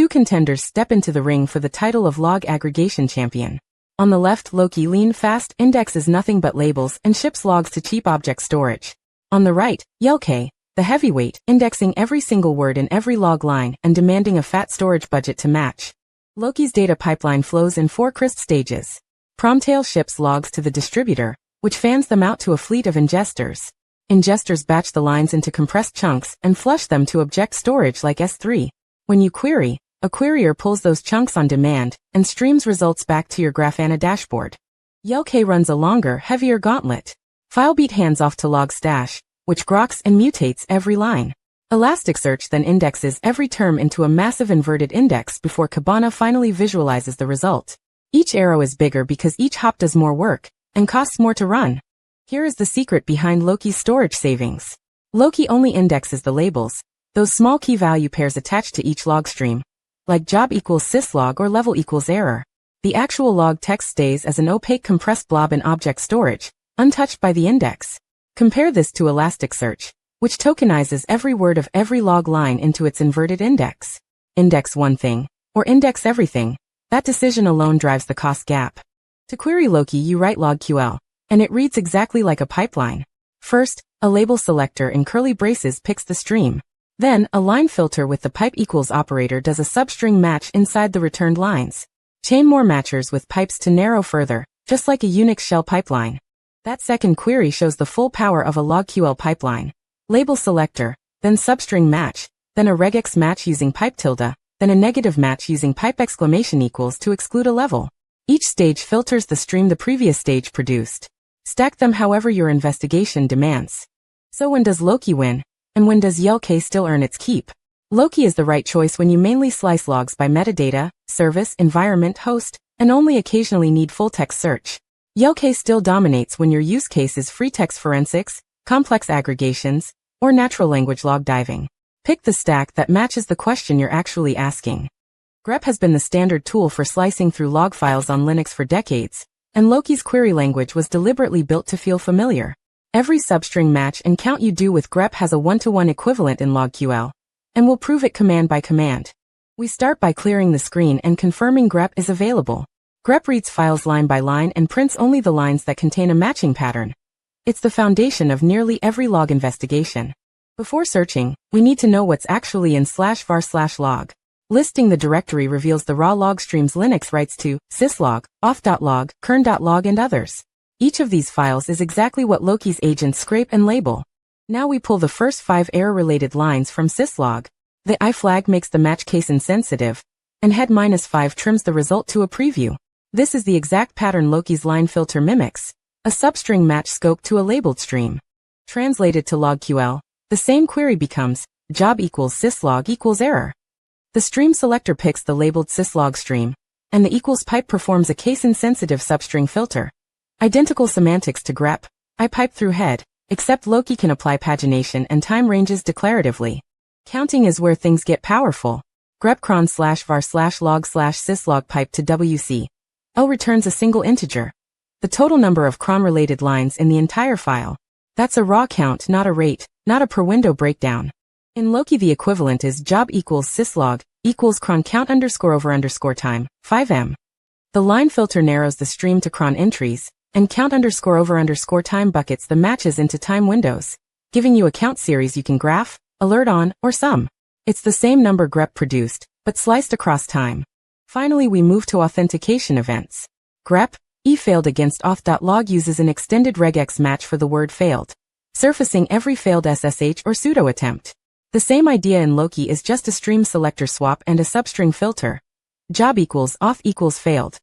contenders step into the ring for the title of log aggregation champion. On the left, Loki lean fast indexes nothing but labels and ships logs to cheap object storage. On the right, LogQL, the heavyweight, indexing every single word in every log line and demanding a fat storage budget to match. Loki's data pipeline flows in 4 crisp stages. Promtail ships logs to the distributor, which fans them out to a fleet of ingesters. Ingesters batch the lines into compressed chunks and flush them to object storage like S3. When you query, a querier pulls those chunks on demand and streams results back to your Grafana dashboard. LogQL runs a longer, heavier gauntlet. Filebeat hands off to logstash, which groks and mutates every line. Elasticsearch then indexes every term into a massive inverted index before Grafana finally visualizes the result. Each arrow is bigger because each hop does more work and costs more to run. Here is the secret behind Loki's storage savings. Loki only indexes the labels, those small key value pairs attached to each log stream, like job equals syslog or level equals error. The actual log text stays as an opaque compressed blob in object storage, untouched by the index. Compare this to Elasticsearch, which tokenizes every word of every log line into its inverted index. Index one thing, or index everything. That decision alone drives the cost gap. To query Loki, you write LogQL, and it reads exactly like a pipeline. First, a label selector in curly braces picks the stream. Then, a line filter with the pipe equals operator does a substring match inside the returned lines. Chain more matchers with pipes to narrow further, just like a Unix shell pipeline. That second query shows the full power of a LogQL pipeline. Label selector, then substring match, then a regex match using pipe tilde, then a negative match using pipe exclamation equals to exclude a level. Each stage filters the stream the previous stage produced. Stack them however your investigation demands. So when does Loki win? And when does LogQL still earn its keep? Loki is the right choice when you mainly slice logs by metadata, service, environment, host, and only occasionally need full-text search. LogQL still dominates when your use case is free text forensics, complex aggregations, or natural language log diving. Pick the stack that matches the question you're actually asking. Grep has been the standard tool for slicing through log files on Linux for decades, and Loki's query language was deliberately built to feel familiar. Every substring match and count you do with grep has a one-to-one equivalent in LogQL, and we'll prove it command by command. We start by clearing the screen and confirming grep is available. Grep reads files line by line and prints only the lines that contain a matching pattern. It's the foundation of nearly every log investigation. Before searching, we need to know what's actually in /var/log. Listing the directory reveals the raw log streams Linux writes to, syslog, auth.log, kern.log and others. Each of these files is exactly what Loki's agents scrape and label. Now we pull the first 5 error-related lines from syslog. The I flag makes the match case insensitive, and head -5 trims the result to a preview. This is the exact pattern Loki's line filter mimics, a substring match scope to a labeled stream. Translated to LogQL, the same query becomes, job equals syslog equals error. The stream selector picks the labeled syslog stream, and the equals pipe performs a case-insensitive substring filter. Identical semantics to grep, I pipe through head, except Loki can apply pagination and time ranges declaratively. Counting is where things get powerful. Grep cron /var/log/syslog pipe to WC. L returns a single integer. The total number of cron-related lines in the entire file. That's a raw count, not a rate, not a per window breakdown. In Loki the equivalent is job equals syslog equals cron count _over_ time, 5m. The line filter narrows the stream to cron entries, and count _over_ time buckets the matches into time windows, giving you a count series you can graph, alert on, or sum. It's the same number grep produced, but sliced across time. Finally we move to authentication events. Grep, failed against auth.log uses an extended regex match for the word failed, surfacing every failed SSH or sudo attempt. The same idea in Loki is just a stream selector swap and a substring filter. Job equals auth equals failed.